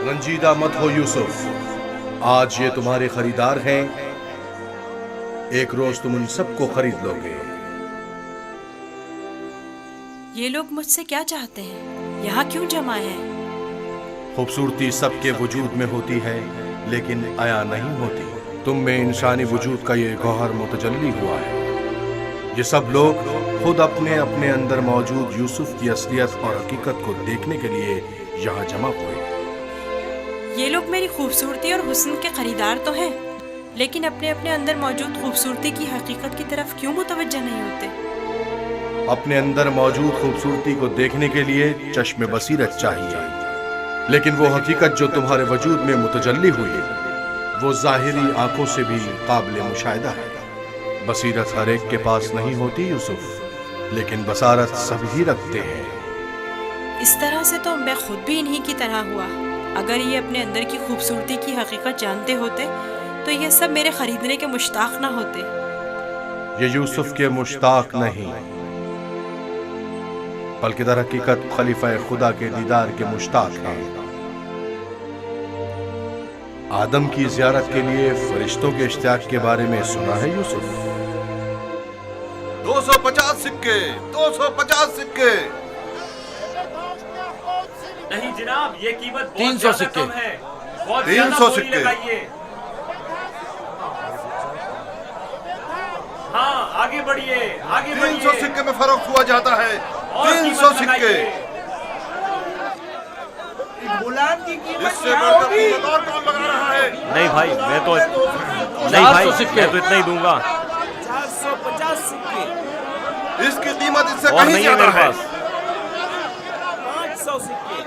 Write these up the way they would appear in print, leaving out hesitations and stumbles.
رنجیدہ مت ہو یوسف، آج یہ تمہارے خریدار ہیں، ایک روز تم ان سب کو خرید لو گے۔ یہ لوگ مجھ سے کیا چاہتے ہیں؟ یہاں کیوں جمع ہیں؟ خوبصورتی سب کے وجود میں ہوتی ہے لیکن عیاں نہیں ہوتی۔ تم میں انسانی وجود کا یہ گوہر متجلی ہوا ہے۔ یہ سب لوگ خود اپنے اپنے اندر موجود یوسف کی اصلیت اور حقیقت کو دیکھنے کے لیے یہاں جمع ہوئے۔ یہ لوگ میری خوبصورتی اور حسن کے خریدار تو ہیں، لیکن اپنے اپنے اندر موجود خوبصورتی کی حقیقت کی طرف کیوں متوجہ نہیں ہوتے؟ اپنے اندر موجود خوبصورتی کو دیکھنے کے لیے چشم بصیرت چاہیے، لیکن وہ حقیقت جو تمہارے وجود میں متجلی ہوئی وہ ظاہری آنکھوں سے بھی قابل مشاہدہ ہے۔ بصیرت ہر ایک کے پاس نہیں ہوتی یوسف، لیکن بصارت سب ہی رکھتے ہیں۔ اس طرح سے تو میں خود بھی انہی کی طرح ہوا۔ اگر یہ اپنے اندر کی خوبصورتی کی حقیقت جانتے ہوتے تو یہ سب میرے خریدنے کے مشتاق نہ ہوتے۔ یہ یوسف کے مشتاق نہیں بلکہ در حقیقت خلیفہ خدا کے دیدار کے مشتاق ہیں۔ آدم کی زیارت کے لیے فرشتوں کے اشتیاق کے بارے میں سنا ہے یوسف؟ 250 سکے، 250 سکے۔ نہیں جناب، یہ قیمت 300 سکے ہے، بہت 300 سکے۔ ہاں آگے بڑھیے، آگے 300 سکے میں فروخت ہوا جاتا ہے، 300 سکے۔ اس سے بڑھ کر قیمت اور کون لگا رہا ہے؟ نہیں بھائی، میں تو اتنا ہی دوں گا۔ 450 سکے، اس کی قیمت اس سے اور کہیں نہیں ہے زیادہ میرے ہے۔ پاس۔ 500 سکے۔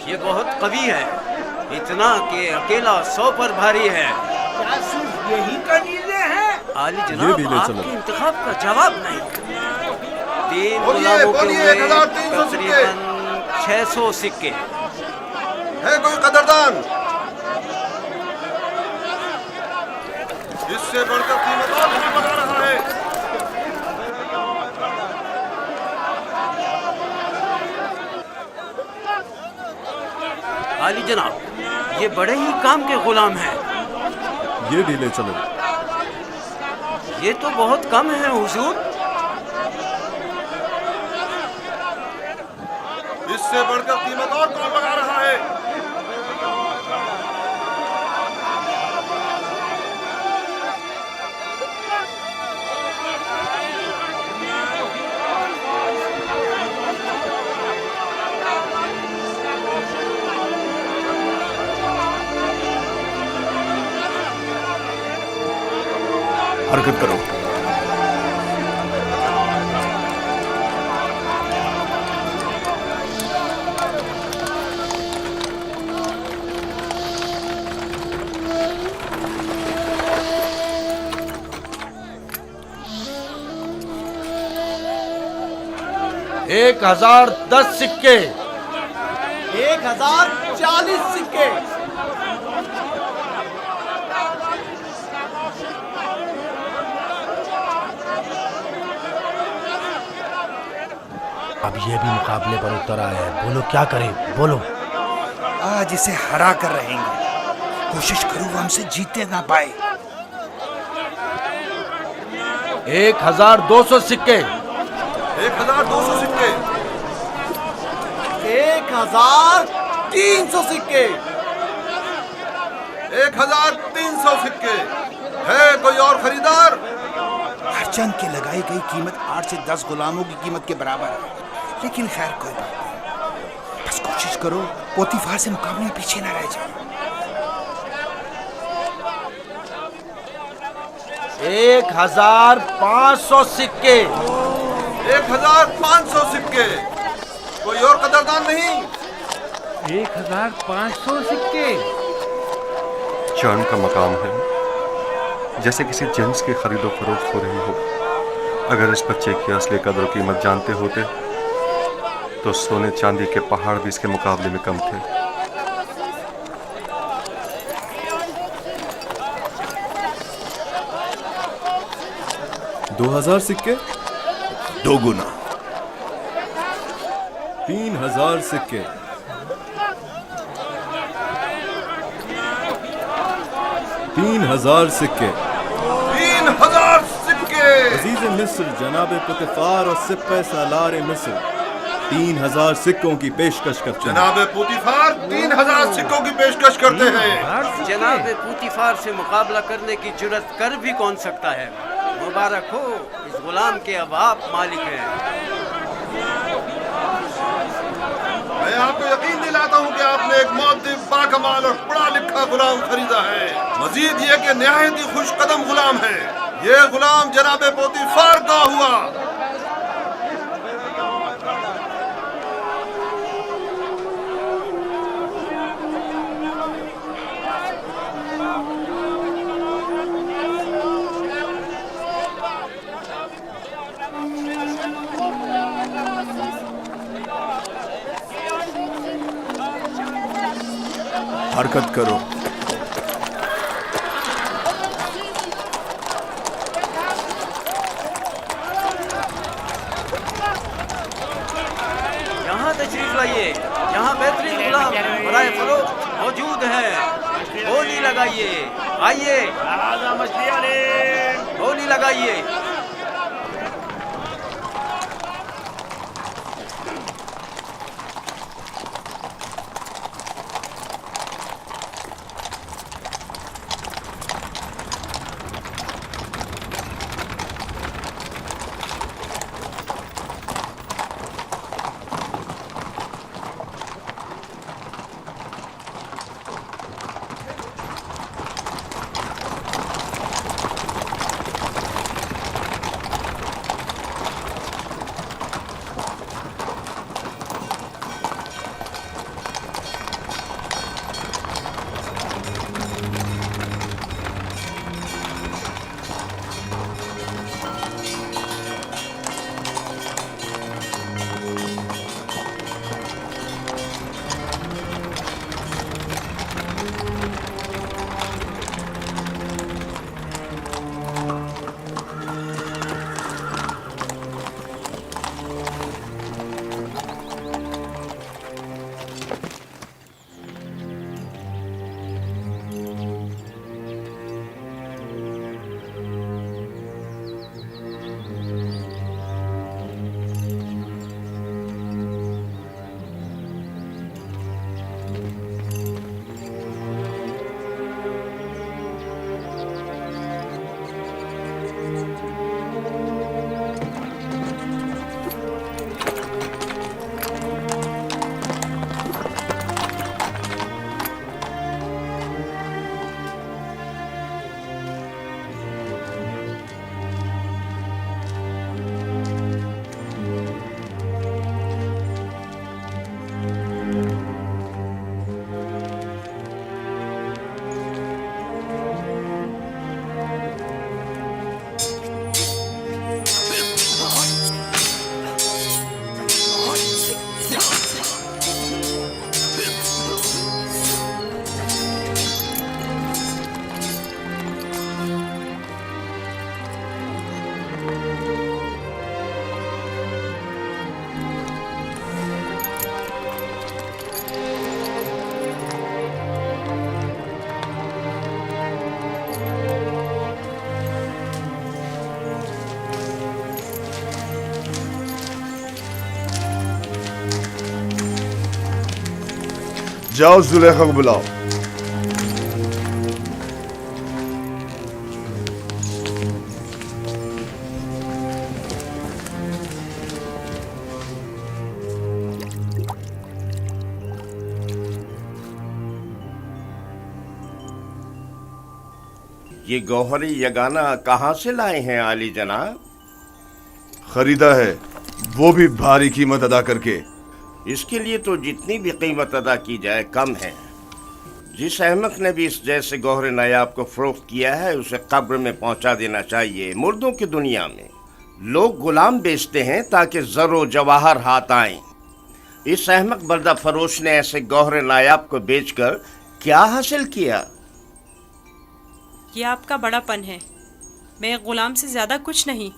یہ بہت قوی ہے، اتنا کہ اکیلا 100 پر بھاری ہے۔ کیا صرف یہی کنیزیں ہیں؟ عالی جناب، آپ کے انتخاب کا جواب نہیں۔ 3 بولیے، غلاموں کے بولیے، ہوئے 1300 سکے۔ تقریباً 600 سکے۔ ہے کوئی قدردان؟ اس سے بڑھ کر قیمت اور کون لگا رہا ہے؟ عالی جناب، یہ بڑے ہی کام کے غلام ہیں۔ یہ ڈھیلے چلو۔ یہ تو بہت کم ہے حضور۔ اس سے بڑھ کر قیمت اور کون لگا رہا ہے؟ حرکت کرو۔ ایک 1010 سکے، 1040 سکے۔ اب یہ بھی مقابلے پر اتر آیا ہے، بولو کیا کریں، بولو۔ آج اسے ہرا کر رہیں گے، کوشش کرو وہ ہم سے جیتے نہ پائے۔ 1200 سکے، 1200 سکے۔ 1300 سکے۔ 1300 سکے۔ ہے کوئی اور خریدار؟ ہر چند کی لگائی گئی قیمت 8 سے 10 غلاموں کی قیمت کے برابر ہے، لیکن خیر کوئی بات نہیں، بس کوشش کرو پوتیفار سے مقابلے میں پیچھے نہ رہ جائے۔ 1500 سکے، 1500 سکے۔ کوئی اور قدردان نہیں؟ 1500 سکے۔ جان کا مقام ہے، جیسے کسی جنس کی خرید و فروخت ہو رہی ہو۔ اگر اس بچے کی اصلی قدر و قیمت جانتے ہوتے تو سونے چاندی کے پہاڑ بھی اس کے مقابلے میں کم تھے۔ 1500 2000 सिक्के, 2 गुना। 3000 सिक्के, 3000 सिक्के, 3000 सिक्के। अजीज मिस्र जनाब पुतिफार और सिप्पे सालार मिस्र 3000 सिक्कों की पेशकश करते हैं। जनाब पुतिफार 3000 सिक्कों की पेशकश करते हैं। जनाब पूतीफार से मुकाबला करने की जुर्रत कर भी कौन सकता है? मुबारक हो, इस गुलाम के अब आप मालिक हैं। मैं आपको यकीन दिलाता हूँ कि आपने एक मुअद्दिब, बाकमाल और पढ़ा लिखा गुलाम खरीदा है। मजीद ये कि निहायत ही खुश कदम गुलाम है। ये गुलाम जनाब पोतीफार का हुआ। हरकत करो। यहाँ तशरीफ लाइए, यहाँ बेहतरीन गुलाम बराए फरोख्त मौजूद हैं। बोली लगाइए, आइए बोली लगाइए। जाओ जुलेखा को बुलाओ। ये गौहरी यगाना कहाँ से लाए हैं आली जनाब? खरीदा है, वो भी भारी कीमत अदा करके। इसके लिए तो जितनी भी कीमत अदा की जाए कम है। जिस अहमक ने भी इस जैसे गौहर नायाब को फरोख्त किया है उसे कब्र में पहुंचा देना चाहिए। मुर्दों की दुनिया में लोग गुलाम बेचते हैं ताकि ज़रो जवाहर हाथ आएं। इस अहमक बर्दा फरोश ने ऐसे गौहर नायाब को बेचकर क्या हासिल किया? ये आपका बड़ापन है। मैं एक गुलाम से ज़्यादा कुछ नहीं।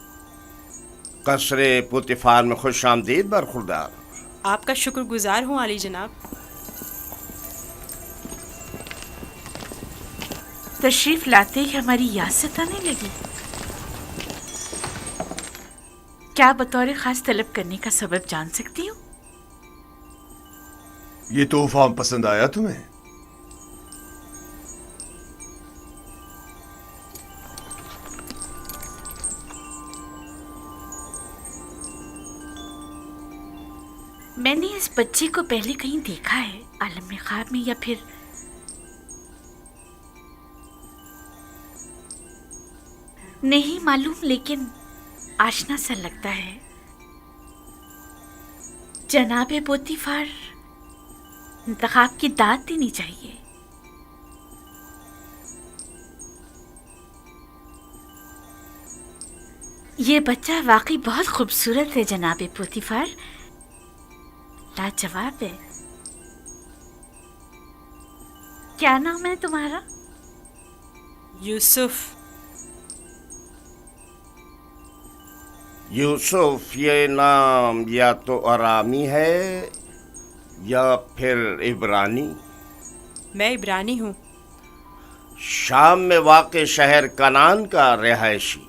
कसरे पुतिफार में खुश आमदीद बरखुरदार। आपका शुक्रगुजार हूँ आली जनाब। तशरीफ लाते ही हमारी यासत आने लगी। क्या बतौर खास तलब करने का सबब जान सकती हूँ? ये तोहफा पसंद आया तुम्हें? मैंने इस बच्चे को पहले कहीं देखा है, आलम ख्वाब में या फिर नहीं मालूम, लेकिन आशना सा लगता है। जनाबे पोतीफार, इंतखाब की दाद देनी चाहिए। ये बच्चा वाकई बहुत खूबसूरत है जनाबे पोतीफार, लाजवाब है। क्या नाम है तुम्हारा? यूसुफ। यूसुफ ये नाम या तो अरामी है या फिर इब्रानी। मैं इब्रानी हूँ। शाम में वाक़े शहर कनान का रिहायशी।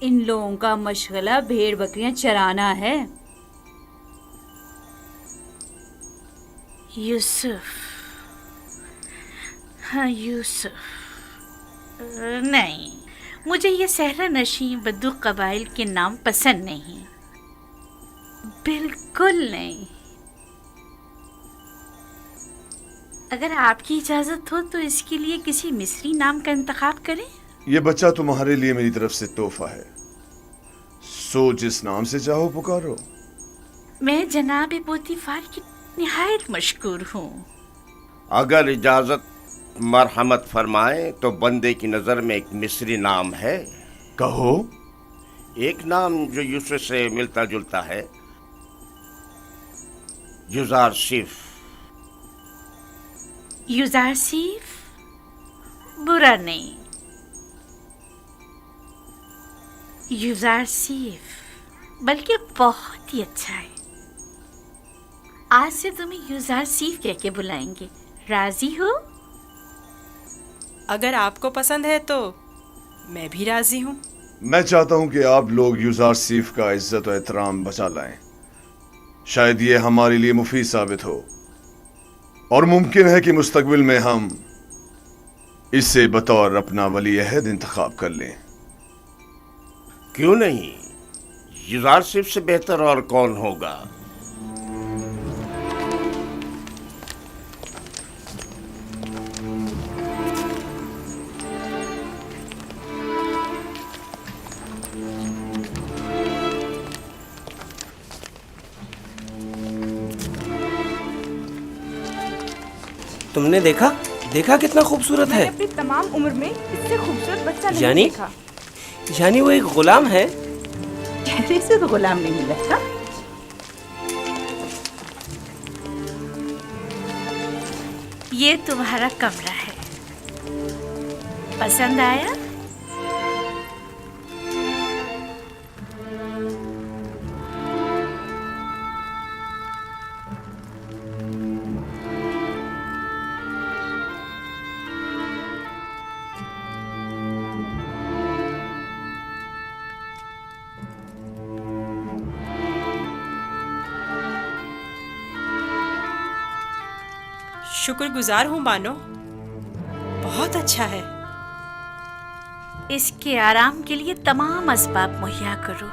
इन लोगों का मशगला भेड़ बकरियां चराना है। यूसुफ, हाँ यूसुफ। नहीं, मुझे ये सहरा नशीं बद्दू कबाइल के नाम पसंद नहीं, बिल्कुल नहीं। अगर आपकी इजाजत हो तो इसके लिए किसी मिस्री नाम का इंतखाब करें। ये बच्चा तुम्हारे लिए मेरी तरफ से तोहफा है, सो जिस नाम से चाहो पुकारो। मैं जनाब पोतीफार की निहायत मशकूर हूँ। अगर इजाजत मरहमत फरमाए तो बंदे की नज़र में एक मिस्री नाम है। कहो। एक नाम जो यूसुफ से मिलता जुलता है, युजारसिफ। युजारसिफ बुरा नहीं, युजारसिफ बल्कि बहुत ही अच्छा है। आज से तुम्हें युजारसिफ कह के बुलाएंगे, राजी हो? अगर आपको पसंद है तो मैं भी राजी हूँ। मैं चाहता हूं कि आप लोग युजारसिफ का इज्जत और एहतराम बचा लाएं। शायद ये हमारे लिए मुफीद साबित हो, और मुमकिन है कि मुस्तकबिल में हम इसे बतौर अपना वली अहद इंतखाब कर लें। क्यों नहीं, युजारसिफ से बेहतर और कौन होगा। तुमने देखा कितना खूबसूरत है। अपनी तमाम उम्र में इससे खूबसूरत बच्चा नहीं देखा। यानी वो एक गुलाम है। चेहरे से तो गुलाम नहीं लगता। ये तुम्हारा कमरा है, पसंद आया? शुक्रगुजार हूँ बानो, बहुत अच्छा है। इसके आराम के लिए तमाम असबाब मुहैया करो।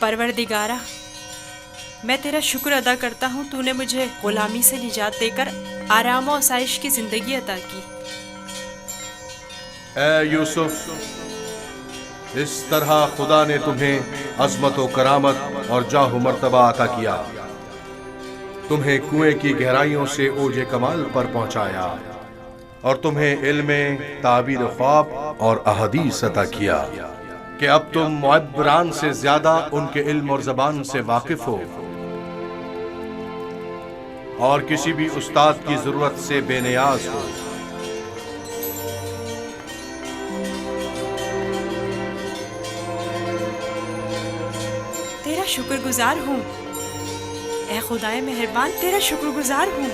परवरदिगारा, میں تیرا شکر ادا کرتا ہوں تو نے مجھے غلامی سے نجات دے کر آرام و آسائش کی زندگی عطا کی۔ اے یوسف، اس طرح خدا نے تمہیں عظمت و کرامت اور جاہ و مرتبہ عطا کیا، تمہیں کنویں کی گہرائیوں سے اوج کمال پر پہنچایا، اور تمہیں علم تعبیر خواب اور احادیث عطا کیا کہ اب تم معبران سے زیادہ ان کے علم اور زبان سے واقف ہو، اور کسی بھی استاد کی ضرورت سے بے نیاز ہو۔ تیرا شکر گزار ہوں اے خدائے مہربان، تیرا شکر گزار ہوں۔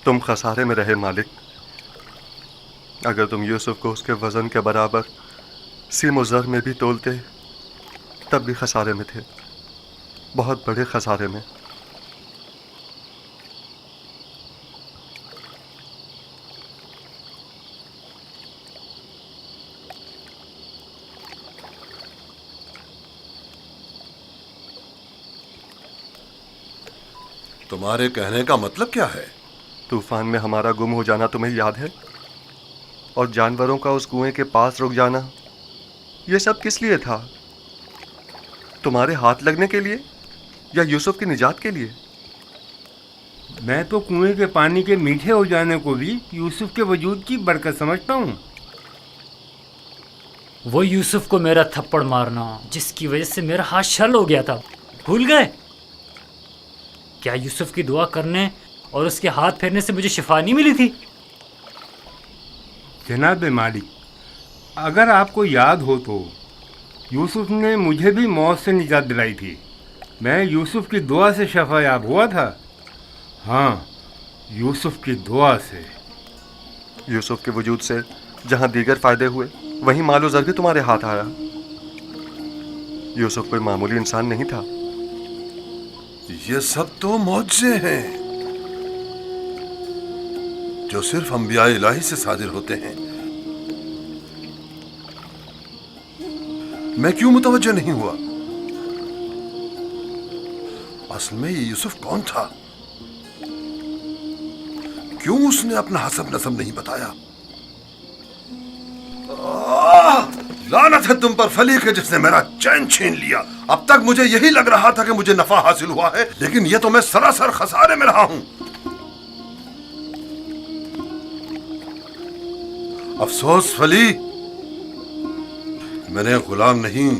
تم خسارے میں رہے مالک، اگر تم یوسف کو اس کے وزن کے برابر سیم و زر میں بھی تولتے تب بھی خسارے میں تھے، بہت بڑے خسارے میں۔ تمہارے کہنے کا مطلب کیا ہے؟ طوفان میں ہمارا گم ہو جانا تمہیں یاد ہے، اور جانوروں کا اس کنویں کے پاس رک جانا، یہ سب کس لیے تھا؟ تمہارے ہاتھ لگنے کے لیے یا یوسف کی نجات کے لیے؟ میں تو کنویں کے پانی کے میٹھے ہو جانے کو بھی یوسف کے وجود کی برکت سمجھتا ہوں۔ وہ یوسف کو میرا تھپڑ مارنا جس کی وجہ سے میرا ہاتھ شل ہو گیا تھا، بھول گئے؟ کیا یوسف کی دعا کرنے اور اس کے ہاتھ پھیرنے سے مجھے شفا نہیں ملی تھی؟ جناب مالک، اگر آپ کو یاد ہو تو یوسف نے مجھے بھی موت سے نجات دلائی تھی، میں یوسف کی دعا سے شفا یاب ہوا تھا۔ ہاں، یوسف کی دعا سے۔ یوسف کے وجود سے جہاں دیگر فائدے ہوئے وہیں مال و زر بھی تمہارے ہاتھ آیا۔ یوسف کوئی معمولی انسان نہیں تھا۔ یہ سب تو معجزے ہیں جو صرف انبیاء الہی سے صادر ہوتے ہیں۔ میں کیوں متوجہ نہیں ہوا؟ اصل میں یہ یوسف کون تھا؟ کیوں اس نے اپنا حسب نسب نہیں بتایا؟ لعنت ہے تم پر فلیق ہے جس نے میرا چین چھین لیا۔ اب تک مجھے یہی لگ رہا تھا کہ مجھے نفع حاصل ہوا ہے، لیکن یہ تو میں سراسر خسارے میں رہا ہوں۔ افسوس فلی، میں نے غلام نہیں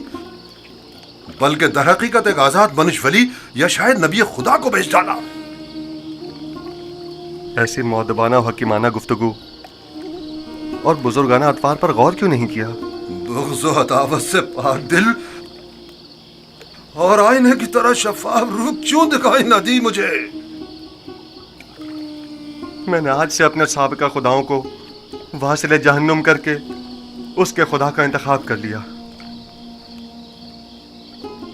بلکہ در حقیقت ایک آزاد منش ولی یا شاید نبی خدا کو بیچ ڈالا۔ ایسی مؤدبانہ و حکیمانہ گفتگو اور بزرگانہ اطوار پر غور کیوں نہیں کیا؟ بغض و عداوت سے پاک دل اور آئینے کی طرح شفاف روح کیوں دکھائی نہ دی مجھے؟ میں نے آج سے اپنے سابقہ خداؤں کو واصل جہنم کر کے اس کے خدا کا انتخاب کر لیا۔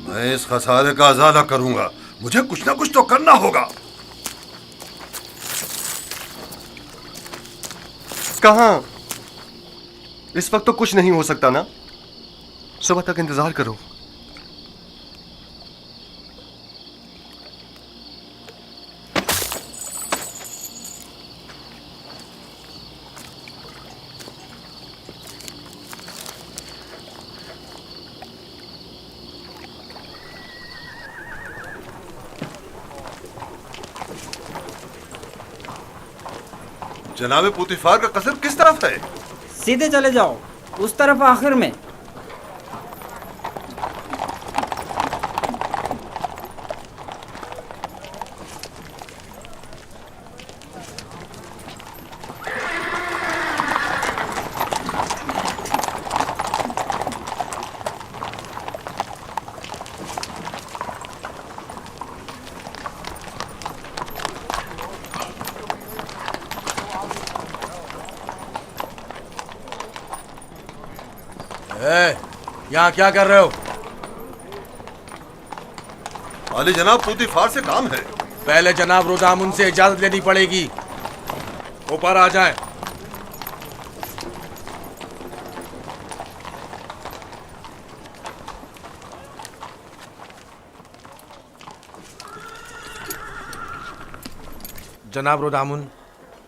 میں اس خسارے کا ازالہ کروں گا، مجھے کچھ نہ کچھ تو کرنا ہوگا۔ کہاں؟ اس وقت تو کچھ نہیں ہو سکتا نا، صبح تک انتظار کرو۔ جناب پوتیفار کا قصر کس طرف ہے؟ سیدھے چلے جاؤ، اس طرف آخر میں۔ यहाँ क्या कर रहे हो? वाली जनाब पूतीफार से काम है। पहले जनाब रुदामुन से इजाजत लेनी पड़ेगी। ऊपर आ जाएं। जनाब रुदामुन,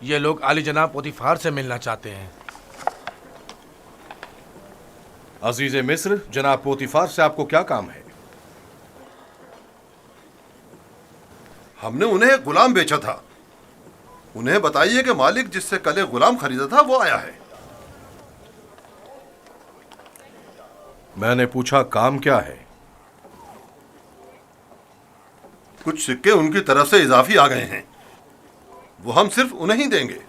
ये लोग आली जनाब पोतीफार से मिलना चाहते हैं। अजीज मिस्र, जनाब पोतीफार से आपको क्या काम है? हमने उन्हें एक गुलाम बेचा था। उन्हें बताइए कि मालिक जिससे कल एक गुलाम खरीदा था वो आया है। मैंने पूछा काम क्या है? कुछ सिक्के उनकी तरफ से इजाफी आ गए हैं, वो हम सिर्फ उन्हें ही देंगे।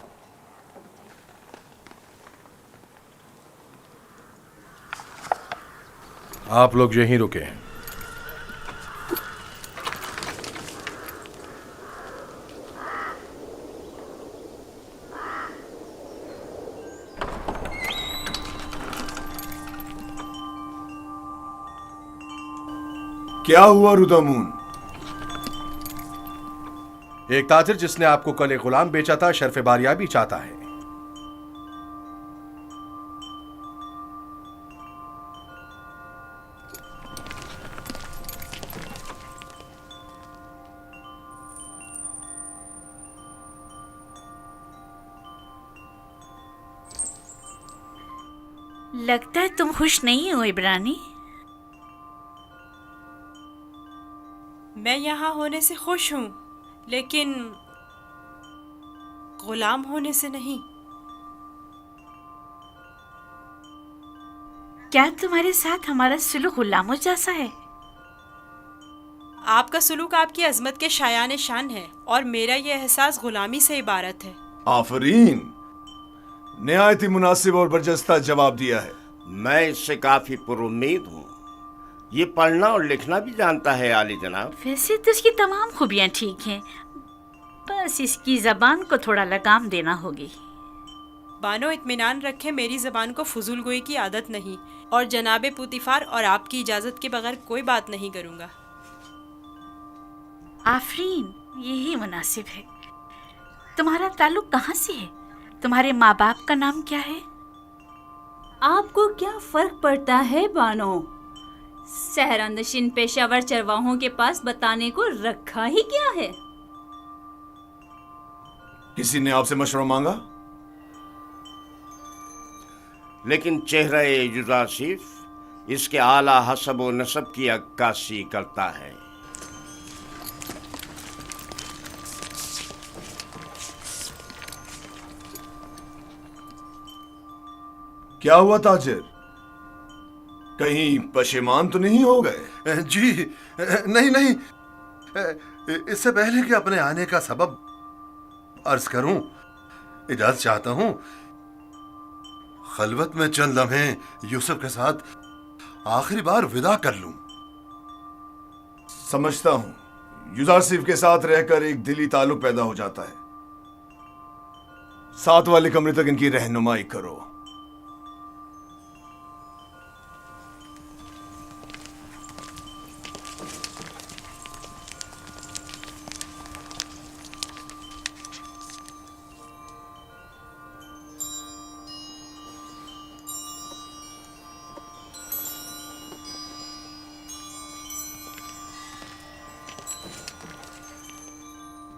आप लोग यहीं रुके हैं। क्या हुआ रुदामुन? एक ताजिर जिसने आपको कल एक गुलाम बेचा था शर्फ बारियाबी चाहता है। लगता है तुम खुश नहीं हो इब्रानी। मैं यहाँ होने से खुश हूँ, लेकिन गुलाम होने से नहीं। क्या तुम्हारे साथ हमारा सुलूक गुलामों जैसा है? आपका सुलूक आपकी अजमत के शायान शान है और मेरा ये एहसास गुलामी से इबारत है। आफरीन, निहायत ही मुनासिब और बरजस्ता जवाब दिया है। मैं इससे काफी पुरुम्मीद हूँ। ये पढ़ना और लिखना भी जानता है आली जनाब। वैसे तो इसकी तमाम खूबियाँ ठीक हैं, बस इसकी जबान को थोड़ा लगाम देना होगी। बानो इत्मीनान रखे, मेरी जबान को फजूल गोई की आदत नहीं और जनाबे पूतीफार और आपकी इजाजत के बगैर कोई बात नहीं करूँगा। आफरीन, यही मुनासिब है। तुम्हारा ताल्लुक कहाँ से है? तुम्हारे माँ बाप का नाम क्या है? आपको क्या फर्क पड़ता है बानो? सहरानशीन पेशावर चरवाहों के पास बताने को रखा ही क्या है? किसी ने आपसे मशवरा मांगा? लेकिन चेहरा युजासिफ इसके आला हसब व नसब की अक्कासी करता है। क्या हुआ ताजिर? कहीं पशेमान तो नहीं हो गए? जी नहीं नहीं, इससे पहले कि अपने आने का सबब अर्ज करूं, इजाजत चाहता हूं खलवत में चंद लम्हे यूसुफ के साथ आखिरी बार विदा कर लूं। समझता हूं युजासिफ के साथ रहकर एक दिली ताल्लुक पैदा हो जाता है। साथ वाले कमरे तक इनकी रहनुमाई करो।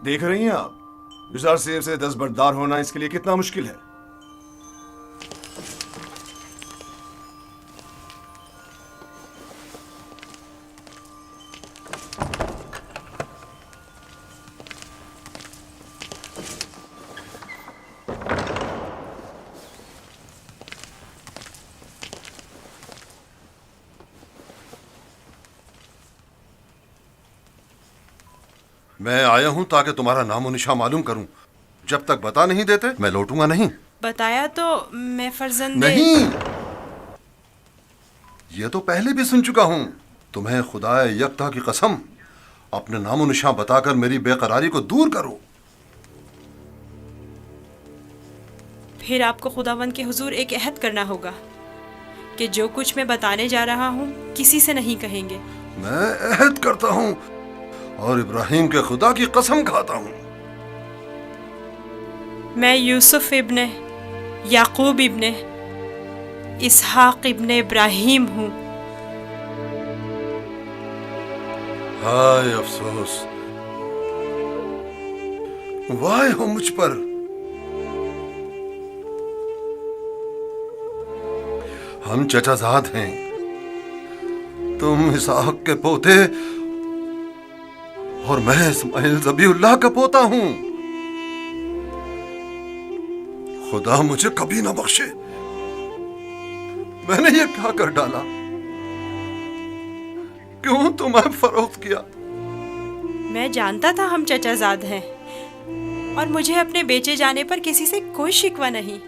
देख रही हैं आप, युजासिफ से दस्तबरदार होना इसके लिए कितना मुश्किल है। मैं आया हूं ताकि तुम्हारा नामो निशा मालूम करूं। जब तक बता नहीं देते मैं लौटूंगा नहीं। बताया तो मैं फर्जंदे नहीं, ये तो पहले भी सुन चुका हूं। तुम्हें खुदाए यकता की कसम, अपने नामो निशा बताकर मेरी बेकरारी को दूर करो। फिर आपको खुदावंद के हुजूर एक अहद करना होगा کہ جو کچھ میں بتانے جا رہا ہوں کسی سے نہیں کہیں گے. میں عہد کرتا ہوں اور ابراہیم کے خدا کی قسم کھاتا ہوں. میں یوسف ابن یعقوب ابن اسحاق ابن ابراہیم ہوں. ہائے افسوس، وائے ہو مجھ پر. ہم چچا زاد ہیں، تم اسحاق کے پوتے اور میں اسماعیل ذبیح اللہ کا پوتا ہوں. خدا مجھے کبھی نہ بخشے، میں نے یہ کیا کر ڈالا؟ کیوں تمہیں فروخت کیا؟ میں جانتا تھا ہم چچا زاد ہیں اور مجھے اپنے بیچے جانے پر کسی سے کوئی شکوہ نہیں.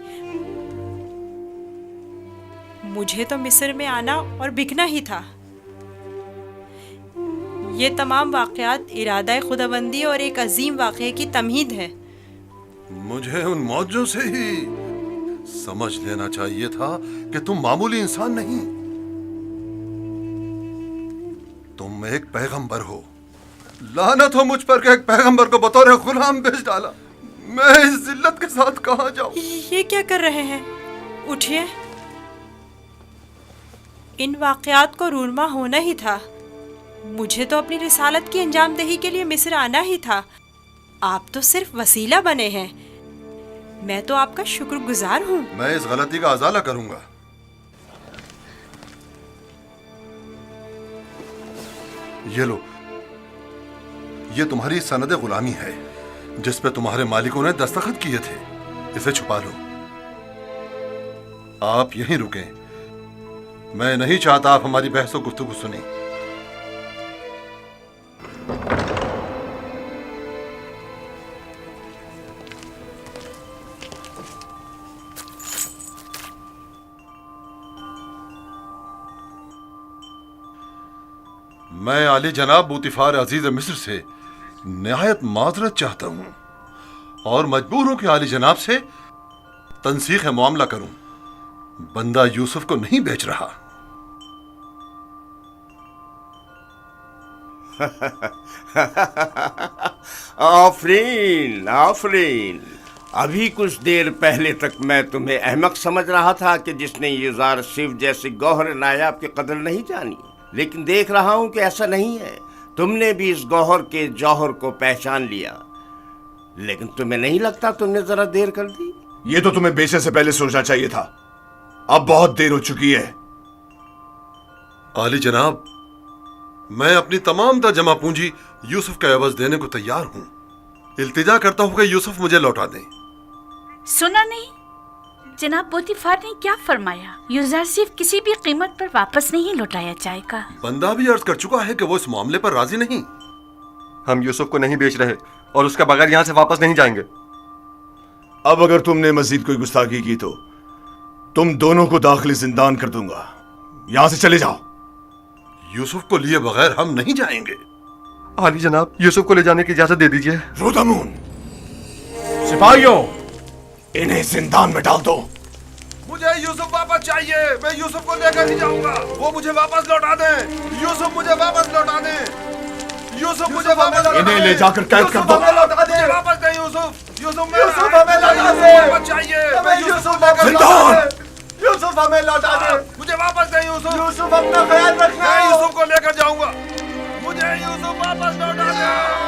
مجھے تو مصر میں آنا اور بکنا ہی تھا. یہ تمام واقعات ارادہ خداوندی اور ایک عظیم واقعے کی تمہید ہے. مجھے ان موجوں سے ہی سمجھ لینا چاہیے تھا کہ تم معمولی انسان نہیں، تم ایک پیغمبر ہو. لعنت ہو مجھ پر کہ ایک پیغمبر کو بطور غلام بیچ ڈالا. میں اس ذلت کے ساتھ کہاں جاؤں؟ یہ کیا کر رہے ہیں؟ اٹھیے. ان واقعات کو رونما ہونا ہی تھا. مجھے تو اپنی رسالت کی انجام دہی کے لیے مصر آنا ہی تھا. آپ تو صرف وسیلہ بنے ہیں. میں تو آپ کا شکر گزار ہوں. میں اس غلطی کا ازالہ کروں گا. یہ لو، یہ تمہاری سند غلامی ہے جس پہ تمہارے مالکوں نے دستخط کیے تھے. اسے چھپا لو. آپ یہیں رکیں. میں نہیں چاہتا آپ ہماری بحث و گفتگو سنیں. میں عالی جناب بوتیفار عزیز مصر سے نہایت معذرت چاہتا ہوں اور مجبور ہوں کہ عالی جناب سے تنسیخ معاملہ کروں. بندہ یوسف کو نہیں بیچ رہا. آفرین آفرین. ابھی کچھ دیر پہلے تک میں تمہیں احمق سمجھ رہا تھا کہ جس نے یوزار صرف جیسے گوہر نایاب کی قدر نہیں جانی، لیکن دیکھ رہا ہوں کہ ایسا نہیں ہے. تم نے بھی اس گوہر کے جوہر کو پہچان لیا. لیکن تمہیں نہیں لگتا تم نے ذرا دیر کر دی؟ یہ تو تمہیں بیچنے سے پہلے سوچنا چاہیے تھا. اب بہت دیر ہو چکی ہے. عالی جناب، میں اپنی تمام تر جمع پونجی یوسف کا عوض دینے کو تیار ہوں. التجا کرتا ہوں کہ یوسف مجھے لوٹا دیں. سنا نہیں جناب پوتیفار نے کیا فرمایا؟ یوزرسیف کسی بھی قیمت پر واپس نہیں لوٹایا جائے گا. بندہ بھی عرض کر چکا ہے کہ وہ اس معاملے پر راضی نہیں. ہم یوسف کو نہیں بیچ رہے اور اس کے بغیر یہاں سے واپس نہیں جائیں گے. اب اگر تم نے مزید کوئی گستاخی کی تو تم دونوں کو داخلی زندان کر دوں گا. یہاں سے چلے جاؤ. یوسف کو لیے بغیر ہم نہیں جائیں گے. عالی جناب، یوسف کو لے جانے کی اجازت دے دیجیے. رودامون، سپاہیوں، انہیں زندان میں ڈال دو. مجھے یوسف واپس چاہیے. میں یوسف کو لے کر ہی جاؤں گا. وہ مجھے واپس لوٹا دیں. یوسف مجھے واپس لوٹا دیں. یوسف مجھے واپس لوٹا دیں. انہیں لے جا کر قید کر دو. مجھے واپس دیں یوسف. یوسف ہمیں لوٹا دیں. واپس چاہیے. ہمیں یوسف لے کر زندان. یوسف ہمیں لوٹا دیں. مجھے واپس دیں یوسف. یوسف اپنا خیال رکھنا. میں یوسف کو لے کر جاؤں گا. مجھے یوسف واپس لوٹا دیں.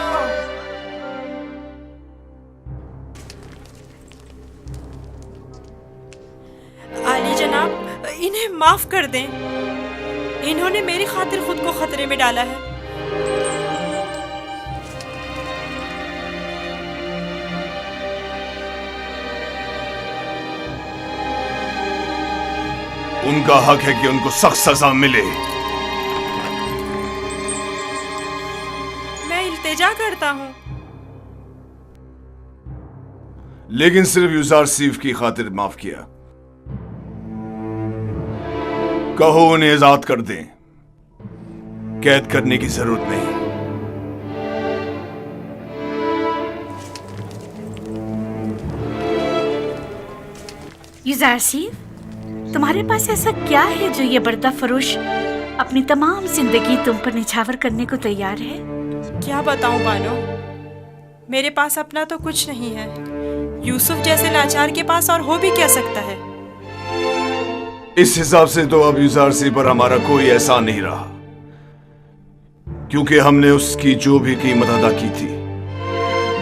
عالی جناب، انہیں معاف کر دیں. انہوں نے میری خاطر خود کو خطرے میں ڈالا ہے. ان کا حق ہے کہ ان کو سخت سزا ملے. میں التجا کرتا ہوں. لیکن صرف یوزار سیف کی خاطر معاف کیا. کہو انہیں آزاد کر دیں. قید کرنے کی ضرورت نہیں. یوزرسیف، तुम्हारे पास ऐसा क्या है जो ये पर्दा फरोश अपनी तमाम जिंदगी तुम पर निछावर करने को तैयार है? क्या बताऊं बानो, मेरे पास अपना तो कुछ नहीं है। यूसुफ जैसे लाचार के पास और हो भी क्या सकता है? इस हिसाब से तो अब यूजारसी पर हमारा कोई एहसान नहीं रहा, क्योंकि हमने उसकी जो भी कीमत अदा की थी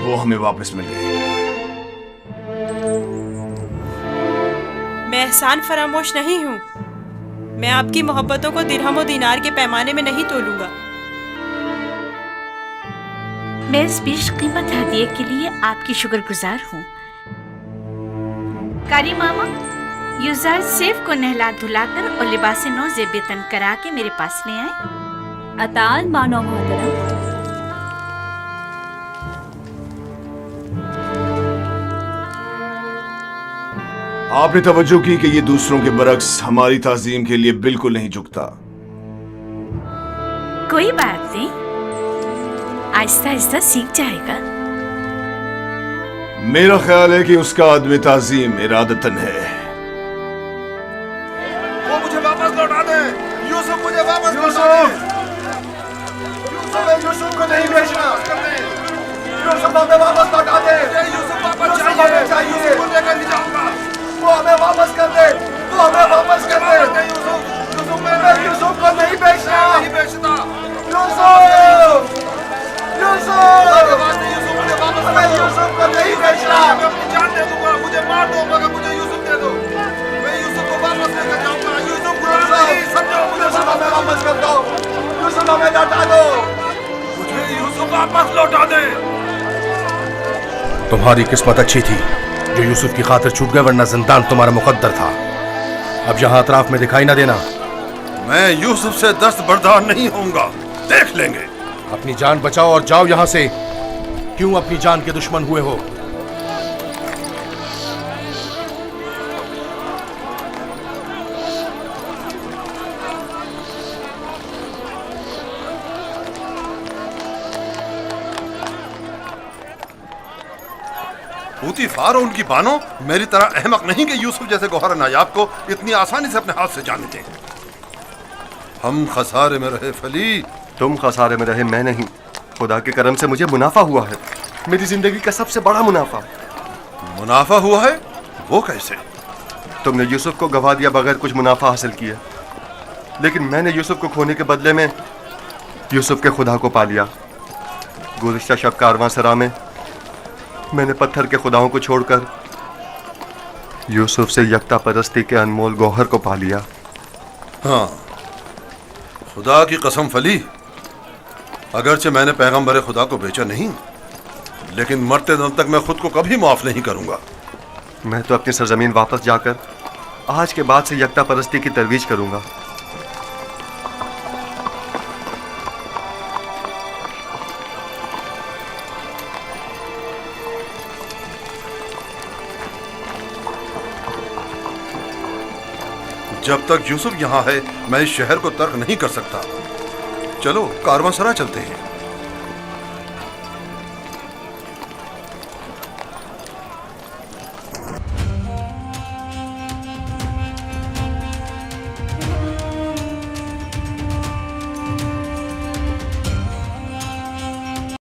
वो हमें वापस मिल गई। मैं एहसान फरामोश नहीं हूँ। मैं आपकी मोहब्बतों को दिरहम और दीनार के पैमाने में नहीं तोलूंगा। मैं इस बीच कीमत हदिये के लिए आपकी शुक्रगुजार हूँ। कारी मामा, यूजार सेफ को नहला धुलाकर और लिबास नौ ज़ेबतन करा के मेरे पास ले आए। अतान मानो मोहतरम। आपने तवज्जो की कि ये दूसरों के बरक्स हमारी ताजीम के लिए बिल्कुल नहीं झुकता। कोई बात नहीं, आहिस्ता आहिस्ता सीख जाएगा। मेरा ख्याल है कि उसका आदमी ताजीम इरादतन है। वो मुझे वापस लौटा दे। यूसुफ मुझे वापस लौटा दे। यूसुफ को नहीं बेचना। यूसुफ हमें वापस लौटा दे। यूसुफ वापस चाहिए। यूसुफ को लेकर नहीं जाऊंगा। वो हमें वापस कर दे। वो हमें वापस कर दे। यूसुफ को नहीं बेचना। नहीं बेचता। यूसुफ हमें यूसुफ को नहीं बेचना। मैं अपनी जान दे दूंगा। मुझे मार दो मगर मुझे यूसुफ दे दो। मैं यूसुफ को वापस लेकर जाऊंगा। यूसुफ गुलाम नहीं, समझो। यूसुफ हमें वापस कर दो। यूसुफ हमें लौटा दो। मुझे यूसुफ वापस लौटा दे। तुम्हारी किस्मत अच्छी थी जो यूसुफ की खातिर छूट गए, वरना जिंदान तुम्हारा मुकद्दर था। अब यहाँ अतराफ में दिखाई ना देना। मैं यूसुफ से दस्त बर्दार नहीं होऊंगा। देख लेंगे। अपनी जान बचाओ और जाओ यहाँ से। क्यों अपनी जान के दुश्मन हुए हो? पूतीफार और उनकी बानो मेरी तरह अहमक नहीं कि यूसुफ जैसे गौहर नायाब को इतनी आसानी से अपने हाथ से जाने दें। हम खसारे में रहे फली। तुम खसारे में रहे, मैं नहीं। खुदा के करम से मुझे मुनाफा हुआ है, मेरी जिंदगी का सबसे बड़ा मुनाफा। मुनाफा हुआ है? वो कैसे? तुमने यूसुफ को गवा दिया बगैर कुछ मुनाफा हासिल किया, लेकिन मैंने यूसुफ को खोने के बदले में यूसुफ के खुदा को पा लिया। गुज़िश्ता शब कारवां सरा में मैंने पत्थर के खुदाओं को छोड़कर यूसुफ से यकता परस्ती के अनमोल गौहर को पा लिया। हाँ, खुदा की कसम फली, अगरचे मैंने पैगंबर खुदा को बेचा नहीं, लेकिन मरते दम तक मैं खुद को कभी माफ नहीं करूंगा। मैं तो अपनी सरजमीन वापस जाकर आज के बाद से यकता परस्ती की तरवीज करूंगा। जब तक यूसुफ यहाँ है मैं इस शहर को तर्क नहीं कर सकता। चलो कारवांसरा चलते हैं।